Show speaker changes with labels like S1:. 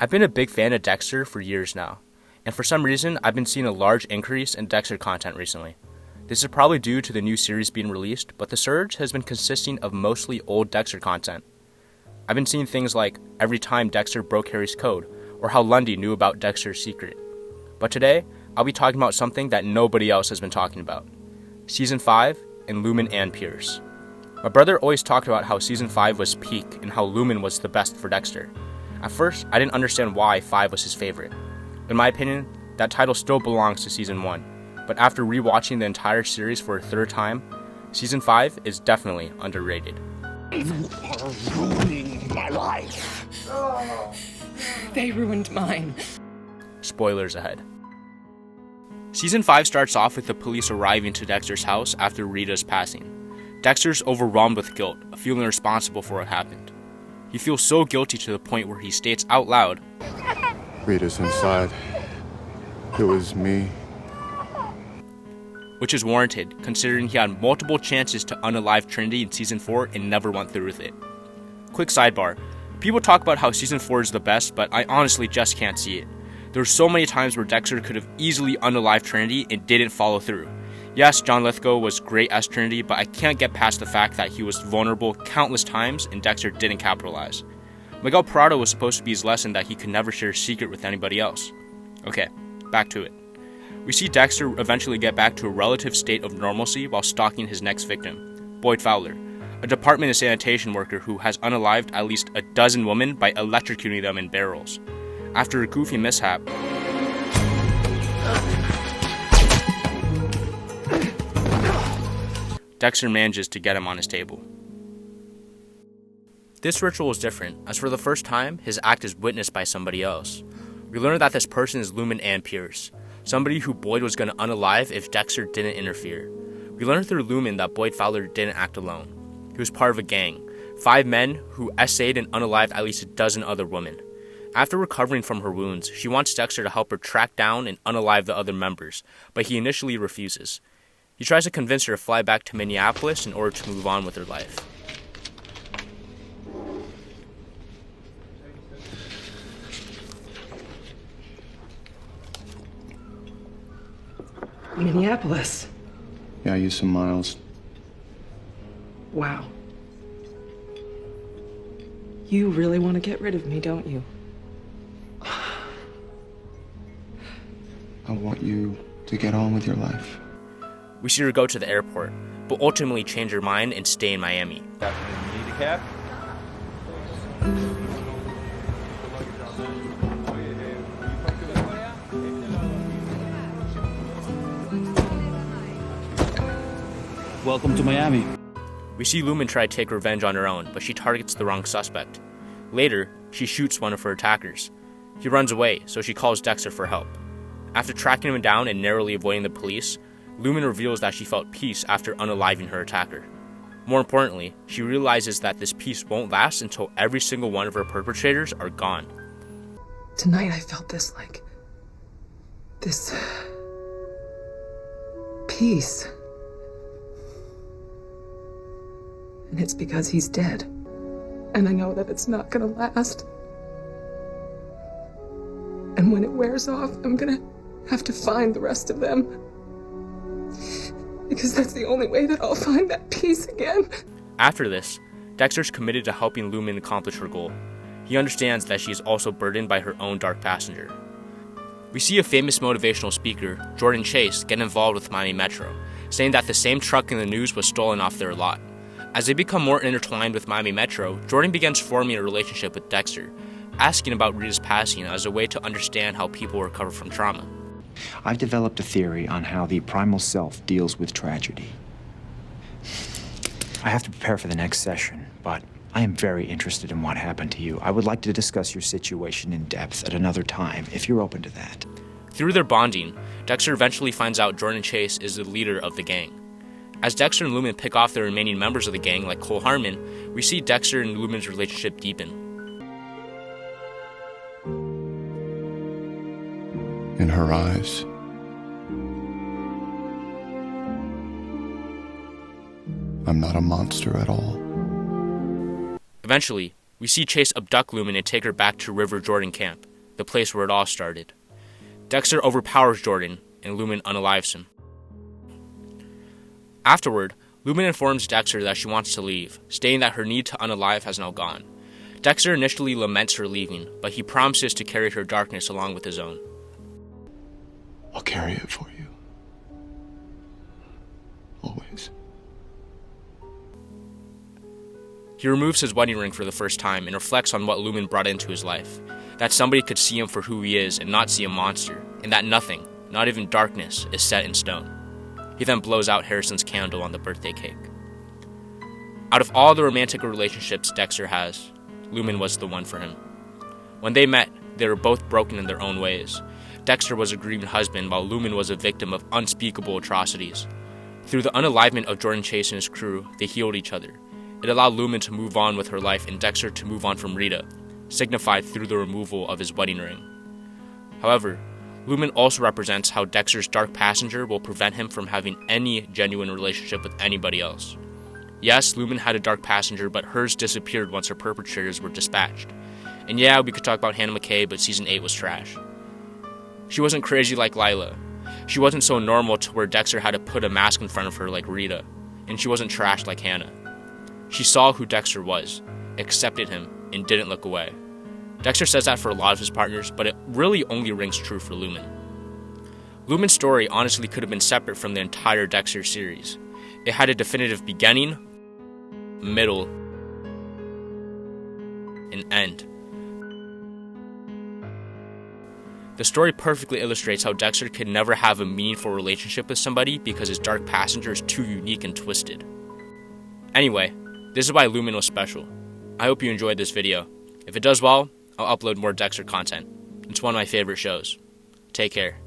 S1: I've been a big fan of Dexter for years now, and for some reason, I've been seeing a large increase in Dexter content recently. This is probably due to the new series being released, but the surge has been consisting of mostly old Dexter content. I've been seeing things like every time Dexter broke Harry's code, or how Lundy knew about Dexter's secret. But today, I'll be talking about something that nobody else has been talking about. Season 5 and Lumen and Pierce. My brother always talked about how Season 5 was peak and how Lumen was the best for Dexter. At first, I didn't understand why 5 was his favorite. In my opinion, that title still belongs to Season 1, but after rewatching the entire series for a third time, Season 5 is definitely underrated.
S2: You are ruining my life.
S3: They ruined mine.
S1: Spoilers ahead. Season 5 starts off with the police arriving to Dexter's house after Rita's passing. Dexter's overwhelmed with guilt, feeling responsible for what happened. He feels so guilty to the point where he states out loud,
S4: Rita's inside. It was me.
S1: which is warranted considering he had multiple chances to unalive Trinity in Season 4 and never went through with it. Quick sidebar, people talk about how Season 4 is the best, but I honestly just can't see it. There were so many times where Dexter could have easily unalived Trinity and didn't follow through. Yes, John Lithgow was great as Trinity, but I can't get past the fact that he was vulnerable countless times and Dexter didn't capitalize. Miguel Prado was supposed to be his lesson that he could never share a secret with anybody else. Okay, back to it. We see Dexter eventually get back to a relative state of normalcy while stalking his next victim, Boyd Fowler, a Department of Sanitation worker who has unalived at least a dozen women by electrocuting them in barrels. After a goofy mishap, Dexter manages to get him on his table. This ritual is different, as for the first time, his act is witnessed by somebody else. We learn that this person is Lumen and Pierce, somebody who Boyd was going to unalive if Dexter didn't interfere. We learn through Lumen that Boyd Fowler didn't act alone. He was part of a gang, 5 men who essayed and unalived at least a dozen other women. After recovering from her wounds, she wants Dexter to help her track down and unalive the other members, but he initially refuses. He tries to convince her to fly back to Minneapolis in order to move on with her life.
S3: Minneapolis.
S4: Yeah, I used some miles.
S3: Wow. You really want to get rid of me, don't you?
S4: I want you to get on with your life.
S1: We see her go to the airport, but ultimately change her mind and stay in Miami.
S5: You need a cab?
S6: Welcome to Miami.
S1: We see Lumen try to take revenge on her own, but she targets the wrong suspect. Later, she shoots one of her attackers. He runs away, so she calls Dexter for help. After tracking him down and narrowly avoiding the police, Lumen reveals that she felt peace after unaliving her attacker. More importantly, she realizes that this peace won't last until every single one of her perpetrators are gone.
S3: Tonight I felt this peace. And it's because he's dead. And I know that it's not gonna last. And when it wears off, I'm gonna have to find the rest of them. Because that's the only way that I'll find that peace again.
S1: After this, Dexter's committed to helping Lumen accomplish her goal. He understands that she is also burdened by her own dark passenger. We see a famous motivational speaker, Jordan Chase, get involved with Miami Metro, saying that the same truck in the news was stolen off their lot. As they become more intertwined with Miami Metro, Jordan begins forming a relationship with Dexter, asking about Rita's passing as a way to understand how people recover from trauma.
S7: I've developed a theory on how the primal self deals with tragedy. I have to prepare for the next session, but I am very interested in what happened to you. I would like to discuss your situation in depth at another time, if you're open to that.
S1: Through their bonding, Dexter eventually finds out Jordan Chase is the leader of the gang. As Dexter and Lumen pick off the remaining members of the gang, like Cole Harmon, we see Dexter and Lumen's relationship deepen.
S4: In her eyes, I'm not a monster at all.
S1: Eventually, we see Chase abduct Lumen and take her back to River Jordan Camp. the place where it all started. Dexter overpowers Jordan, and Lumen unalives him. Afterward, Lumen informs Dexter that she wants to leave, stating that her need to unalive has now gone. Dexter initially laments her leaving, but he promises to carry her darkness along with his own.
S4: I'll carry it for you. Always.
S1: He removes his wedding ring for the first time and reflects on what Lumen brought into his life. That somebody could see him for who he is and not see a monster, and that nothing, not even darkness, is set in stone. He then blows out Harrison's candle on the birthday cake. Out of all the romantic relationships Dexter has, Lumen was the one for him. When they met, they were both broken in their own ways. Dexter was a grieving husband, while Lumen was a victim of unspeakable atrocities. Through the unalivement of Jordan Chase and his crew, they healed each other. It allowed Lumen to move on with her life and Dexter to move on from Rita, signified through the removal of his wedding ring. However, Lumen also represents how Dexter's dark passenger will prevent him from having any genuine relationship with anybody else. Yes, Lumen had a dark passenger, but hers disappeared once her perpetrators were dispatched. And yeah, we could talk about Hannah McKay, but Season 8 was trash. She wasn't crazy like Lila. She wasn't so normal to where Dexter had to put a mask in front of her like Rita. And she wasn't trashed like Hannah. She saw who Dexter was, accepted him, and didn't look away. Dexter says that for a lot of his partners, but it really only rings true for Lumen. Lumen's story honestly could have been separate from the entire Dexter series. It had a definitive beginning, middle, and end. The story perfectly illustrates how Dexter could never have a meaningful relationship with somebody because his dark passenger is too unique and twisted. Anyway, this is why Lumen was special. I hope you enjoyed this video. If it does well, I'll upload more Dexter content. It's one of my favorite shows. Take care.